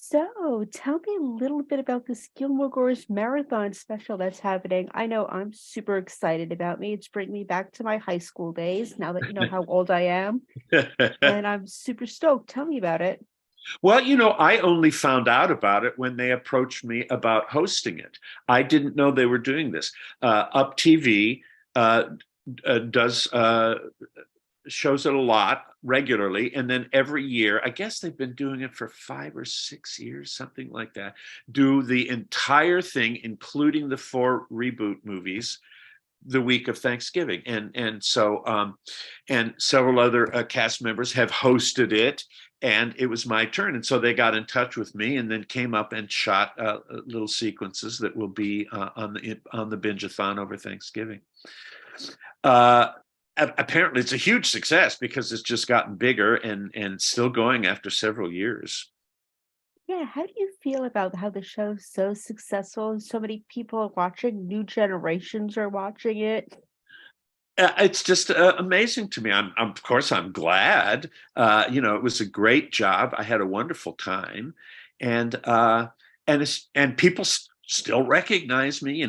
So, tell me a little bit about this Gilmore Girls marathon special that's happening. I know I'm super excited about me. It's bringing me back to my high school days now that you know how old I am, and I'm super stoked. Tell me about it. Well, I only found out about it when they approached me about hosting it. I didn't know they were doing this. Up TV uh, does shows it a lot regularly, and then every year, I guess they've been doing it for 5 or 6 years, something like that. Do the entire thing, including the four reboot movies, the week of Thanksgiving, and several other cast members have hosted it, and it was my turn, and so they got in touch with me, and then came up and shot little sequences that will be on the binge-a-thon over Thanksgiving. Uh, Apparently, it's a huge success because it's just gotten bigger and still going after several years. Yeah, how do you feel about how the show's so successful and so many people are watching, new generations are watching it? It's just amazing to me. Of course, I'm glad. It was a great job. I had a wonderful time, and and people still recognize me.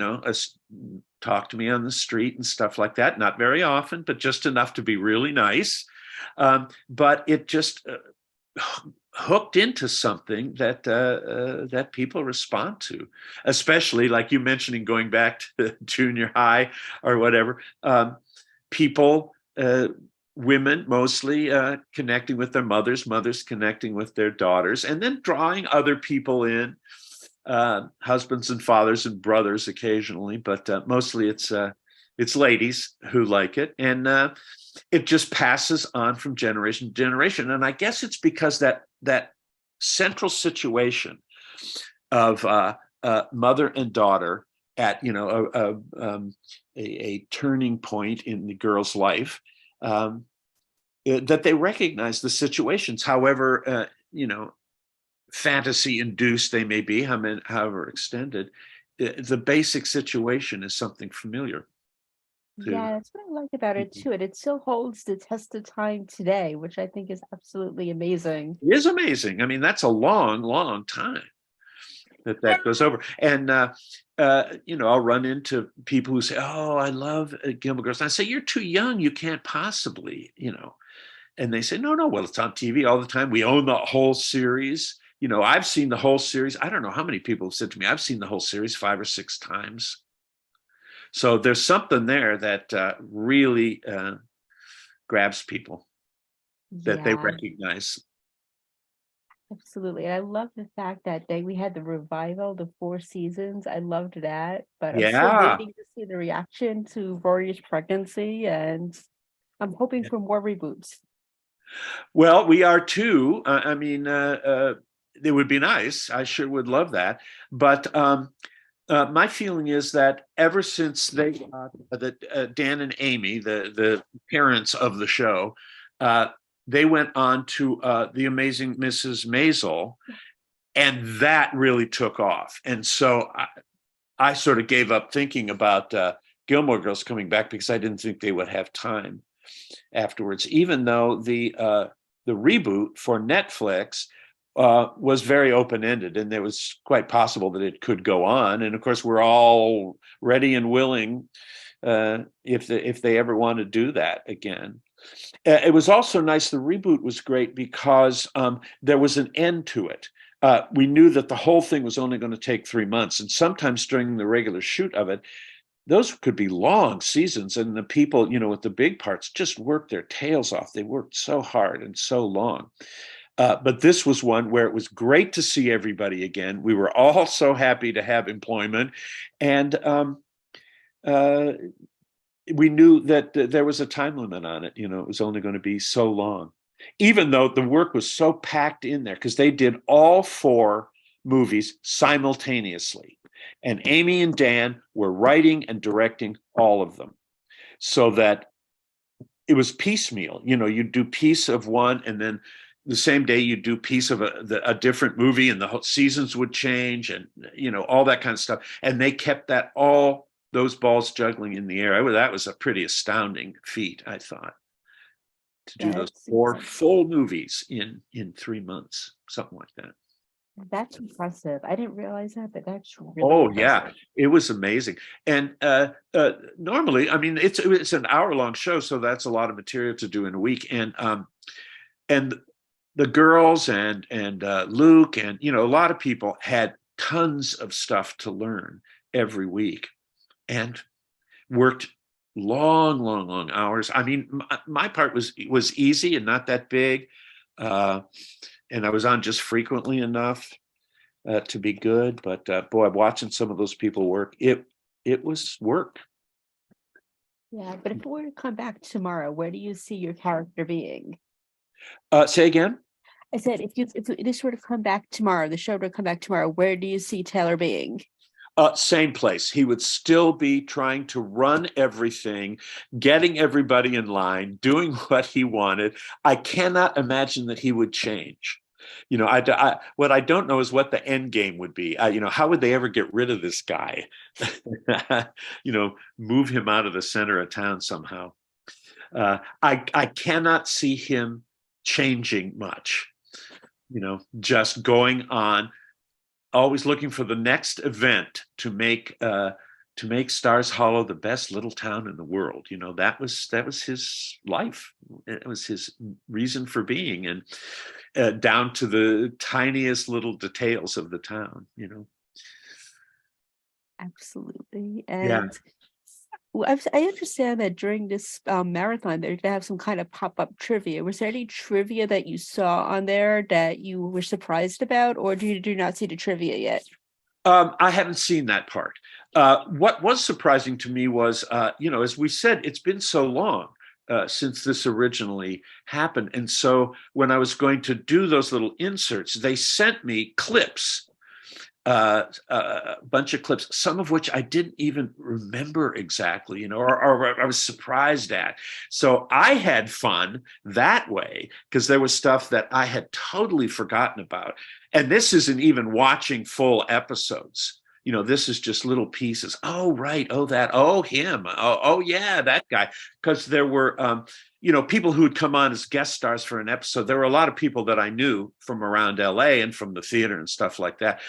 Talk to me on the street and stuff like that. Not very often, but just enough to be really nice. But it just hooked into something that people respond to, especially like you mentioning going back to junior high or whatever. People, women mostly, connecting with their mothers, mothers connecting with their daughters, and then drawing other people in, husbands and fathers and brothers occasionally, but mostly it's ladies who like it, and it just passes on from generation to generation. And I guess it's because that central situation of mother and daughter at a turning point in the girl's life, that they recognize the situations, however fantasy induced they may be, however extended. The basic situation is something familiar to. Yeah, that's what I like about it too. And it still holds the test of time today, which I think is absolutely amazing. It is amazing. I mean, that's a long, long time that goes over. And I'll run into people who say, "Oh, I love Gilmore Girls." And I say, "You're too young. You can't possibly." And they say, "No, no. Well, it's on TV all the time. We own the whole series. I've seen the whole series. I don't know how many people have said to me, I've seen the whole series 5 or 6 times." So there's something there that really grabs people, that they Yeah, recognize. absolutely. And I love the fact that we had the revival, the 4 seasons. I loved that, but I'm still Yeah. waiting to see the reaction to Rory's pregnancy, and I'm hoping for more reboots. Well, we are too. I mean, it would be nice. I sure would love that. But my feeling is that ever since they got Dan and Amy, the parents of the show, uh, they went on to The Amazing Mrs. Maisel, and that really took off. And so I sort of gave up thinking about Gilmore Girls coming back because I didn't think they would have time afterwards, even though the reboot for Netflix was very open ended, and it was quite possible that it could go on. And of course, we're all ready and willing if they ever want to do that again. It was also nice. The reboot was great because there was an end to it. We knew that the whole thing was only going to take 3 months, and sometimes during the regular shoot of it, those could be long seasons, and the people with the big parts just worked their tails off. They worked so hard and so long. But this was one where it was great to see everybody again. We were all so happy to have employment, and uh, we knew that there was a time limit on it. It was only going to be so long, even though the work was so packed in there, because they did all four movies simultaneously. And Amy and Dan were writing and directing all of them, so that it was piecemeal. You'd do piece of one, and then the same day you'd do piece of a different movie, and the whole seasons would change, and all that kind of stuff. And they kept that all those balls juggling in the air. That was a pretty astounding feat, I thought, to do those That's four insane. full movies in 3 months, something like that. That's impressive. I didn't realize that, but that's really Oh yeah, impressive. it was amazing. And normally, I mean, it's an hour-long show, so that's a lot of material to do in a week. And the girls and Luke and a lot of people had tons of stuff to learn every week and worked long, long, long hours. I mean, my part was easy and not that big, uh, and I was on just frequently enough to be good. But boy, watching some of those people work, it was work. Yeah, but if it were to come back tomorrow, where do you see your character being? Say again. I said, if this were to come back tomorrow, the show were to come back tomorrow, where do you see Taylor being? Same place. He would still be trying to run everything, getting everybody in line, doing what he wanted. I cannot imagine that he would change. What I don't know is what the end game would be. How would they ever get rid of this guy? Move him out of the center of town somehow. I cannot see him changing much. Just going on, always looking for the next event to make Stars Hollow the best little town in the world. That was his life. It was his reason for being, and down to the tiniest little details of the town. Absolutely. Yeah. And well, I understand that during this marathon, they're gonna have some kind of pop-up trivia. Was there any trivia that you saw on there that you were surprised about, or do you do not see the trivia yet? I haven't seen that part. What was surprising to me was, as we said, it's been so long since this originally happened. And so when I was going to do those little inserts, they sent me clips, a bunch of clips, some of which I didn't even remember exactly, or I was surprised at. So I had fun that way because there was stuff that I had totally forgotten about. And this isn't even watching full episodes. This is just little pieces. Oh, right. Oh, that. Oh, him. Oh yeah, that guy. Because there were, people who would come on as guest stars for an episode. There were a lot of people that I knew from around LA and from the theater and stuff like that.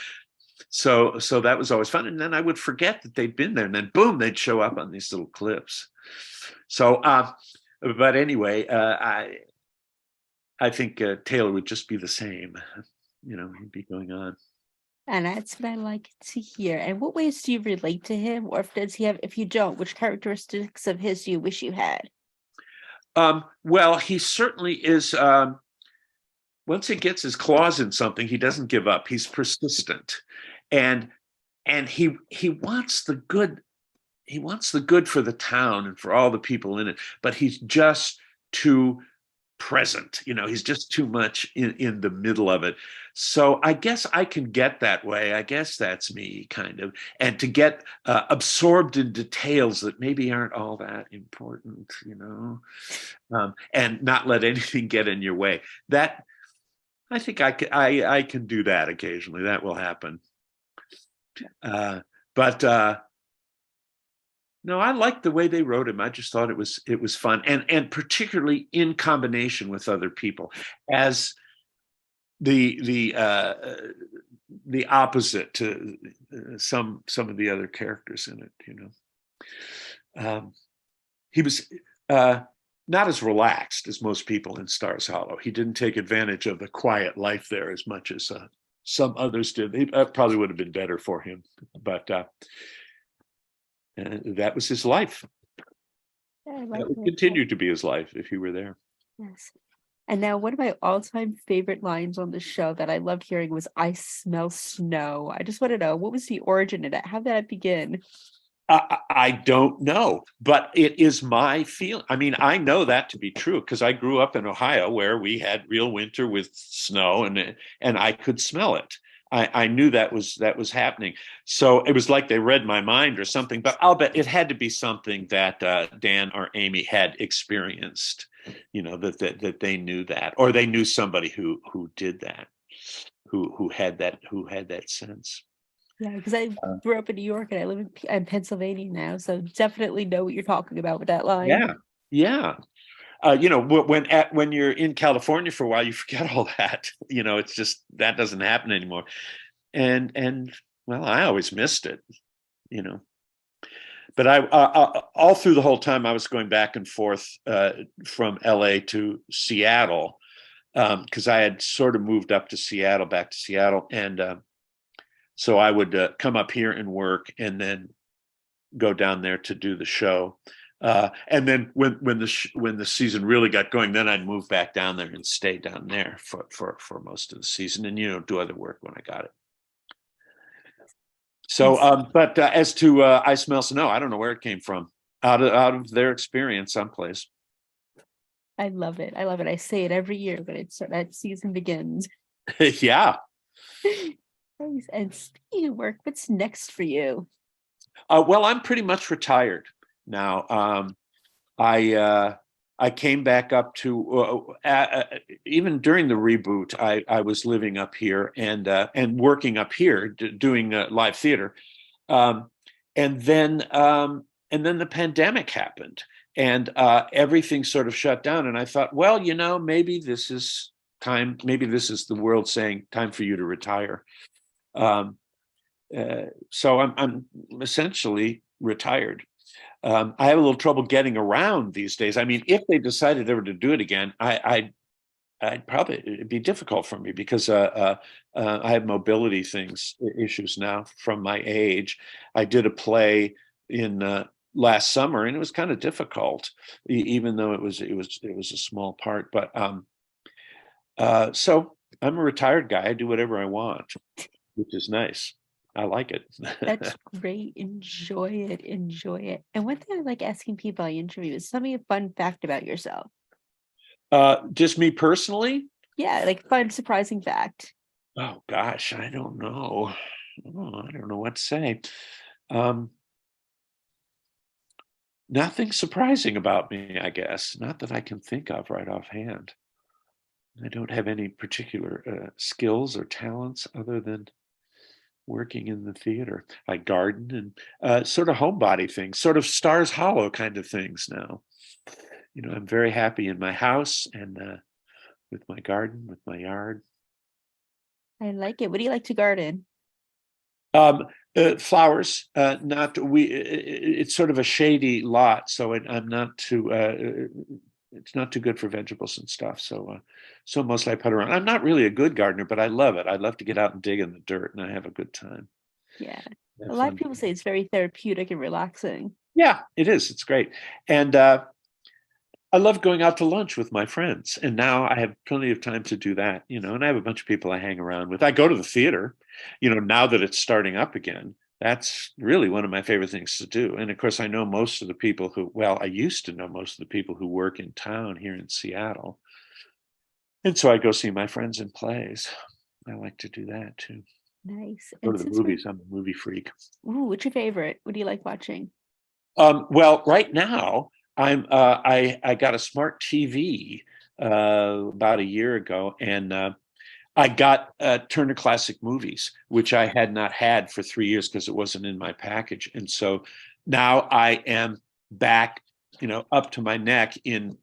So that was always fun. And then I would forget that they'd been there, and then boom, they'd show up on these little clips. So, but anyway, I think Taylor would just be the same. He'd be going on. And that's what I like to hear. And what ways do you relate to him, or if you don't, which characteristics of his do you wish you had? Well, he certainly is. Once he gets his claws in something, he doesn't give up. He's persistent, and he wants the good. He wants the good for the town and for all the people in it, but he's just too present. He's just too much in the middle of it. So I guess I can get that way. I guess that's me, kind of, and to get absorbed in details that maybe aren't all that important, and not let anything get in your way. That I think I can do that occasionally. That will happen. But no, I liked the way they wrote him. I just thought it was fun, and particularly in combination with other people as the opposite to some of the other characters in it. He was not as relaxed as most people in Stars Hollow. He didn't take advantage of the quiet life there as much as some others did. Probably would have been better for him, but that was his life. Yeah, I like That would it. continue to be his life if he were there. Yes. And now one of my all-time favorite lines on the show that I loved hearing was "I smell snow." I just want to know, what was the origin of that? How did that begin? I don't know, but it is my feeling. I mean, I know that to be true because I grew up in Ohio where we had real winter with snow, and I could smell it. I knew that was happening. So it was like they read my mind or something. But I'll bet it had to be something that Dan or Amy had experienced. That they knew that, or they knew somebody who did that, who had that sense. Yeah, because I grew up in New York and I live in Pennsylvania now, so definitely know what you're talking about with that line. Yeah, yeah. when you're in California for a while, you forget all that. It's just that doesn't happen anymore. And well, I always missed it. You know, but all through the whole time I was going back and forth from LA to Seattle because I had sort of moved up to Seattle, back to Seattle, and so I would come up here and work, and then go down there to do the show. And then when the season really got going, then I'd move back down there and stay down there for most of the season, and do other work when I got it. So, but as to I Smell Snow, I don't know where it came from. Out of their experience, someplace. I love it. I love it. I say it every year when that season begins. Yeah. Nice. And speaking of work, what's next for you? Well, I'm pretty much retired now. I came back up to even during the reboot. I was living up here and working up here, doing live theater, um, and then the pandemic happened, and everything sort of shut down. And I thought, well, maybe this is time. Maybe this is the world saying, "Time for you to retire." Um, so I'm essentially retired. I have a little trouble getting around these days. I mean, if they decided ever to do it again, I'd probably, it'd be difficult for me because I have mobility issues now from my age. I did a play in last summer, and it was kind of difficult, even though it was a small part. But so I'm a retired guy. I do whatever I want, which is nice. I like it. That's great. Enjoy it. Enjoy it. And one thing I like asking people I interview is tell me a fun fact about yourself. Just me personally? Yeah, like fun, surprising fact. Oh gosh, I don't know. I don't know what to say. Um, Nothing surprising about me, I guess. Not that I can think of right offhand. I don't have any particular skills or talents other than working in the theater. I garden and sort of homebody things, sort of Stars Hollow kind of things now. I'm very happy in my house and with my garden, with my yard. I like it. What do you like to garden? Um, Flowers, not we. It's sort of a shady lot, so I'm not too. It's not too good for vegetables and stuff. So mostly I put around. I'm not really a good gardener, but I love it. I love to get out and dig in the dirt, and I have a good time. Yeah. A Have lot of fun. people say it's very therapeutic and relaxing. Yeah, it is. It's great, and I love going out to lunch with my friends, and now I have plenty of time to do that, and I have a bunch of people I hang around with. I go to the theater, now that it's starting up again. That's really one of my favorite things to do. And of course, I know most of the people I used to know most of the people who work in town here in Seattle. And so I go see my friends in plays. I like to do that too. Nice. Go And to the since we're, movies. I'm a movie freak. what's your favorite? What do you like watching? Well, right now I got a smart TV about a year ago, and I got Turner Classic Movies, which I had not had for 3 years because it wasn't in my package, and so now I am back, up to my neck in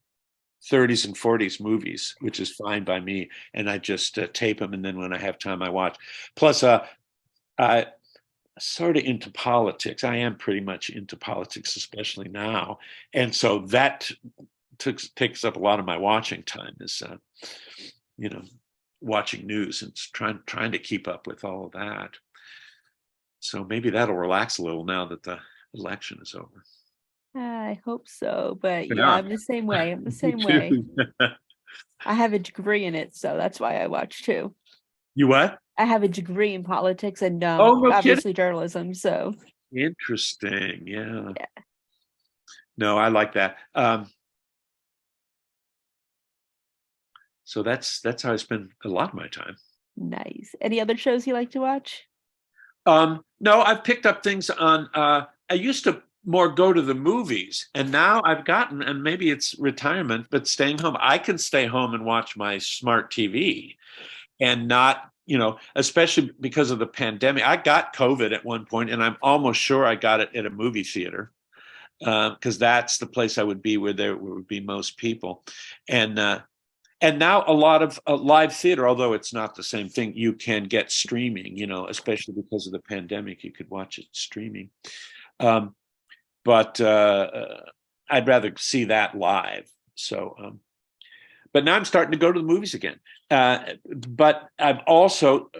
30s and 40s movies, which is fine by me, and I just tape them, and then when I have time, I watch. Plus, I sort of into politics. I am pretty much into politics, especially now, and so that takes up a lot of my watching time. Is you know watching news and trying to keep up with all of that. So maybe that'll relax a little now that the election is over. I hope so. But yeah, Yeah, I'm the same way. I'm the me same way. too. I have a degree in it, so that's why I watch too. You what? I have a degree in politics and Oh, no kidding. obviously journalism. So Interesting. Yeah. yeah, No, I like that. So that's how I spend a lot of my time. nice. Any other shows you like to watch? No, I've picked up things on. I used to more go to the movies, and now I've gotten, and maybe it's retirement, but staying home. I can stay home and watch my smart TV, and not, especially because of the pandemic. I got COVID at one point, and I'm almost sure I got it at a movie theater. because that's the place I would be where there would be most people. And and now a lot of live theater, although it's not the same thing, you can get streaming, especially because of the pandemic, you could watch it streaming. Um, but I'd rather see that live. So, but now I'm starting to go to the movies again. But I'm also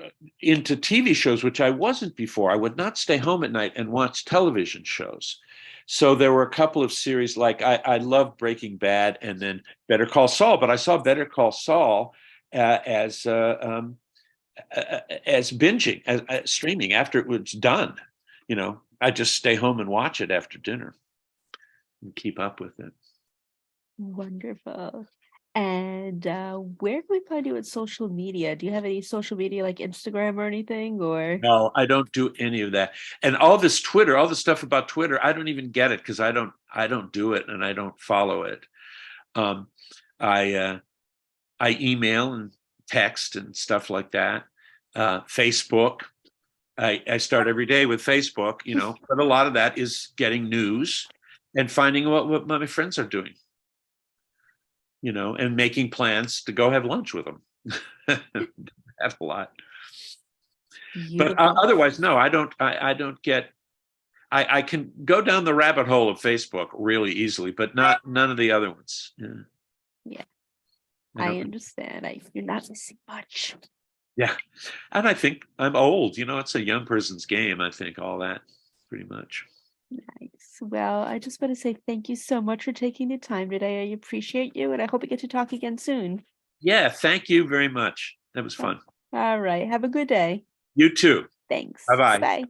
into TV shows, which I wasn't before. I would not stay home at night and watch television shows. So there were a couple of series like I love Breaking Bad and then Better Call Saul, but I saw Better Call Saul as binging, as streaming after it was done. I just stay home and watch it after dinner and keep up with it. Wonderful. And where can we find you at social media? Do you have any social media like Instagram or anything? Or No, I don't do any of that. And all this Twitter, all the stuff about Twitter, I don't even get it because I don't do it and I don't follow it. Um, I email and text and stuff like that. Facebook. I start every day with Facebook, but a lot of that is getting news and finding out what my friends are doing, and making plans to go have lunch with them. That's a lot. But beautiful. otherwise, no, I don't. I don't get. I can go down the rabbit hole of Facebook really easily, but none of the other ones. Yeah, I I don't. understand. You're not missing much. Yeah, and I think I'm old. It's a young person's game. I think all that pretty much. Nice. Well, I just want to say thank you so much for taking the time today. I appreciate you, and I hope we get to talk again soon. Yeah, thank you very much. That was fun. All right. Have a good day. You too. Thanks. Bye bye. Bye.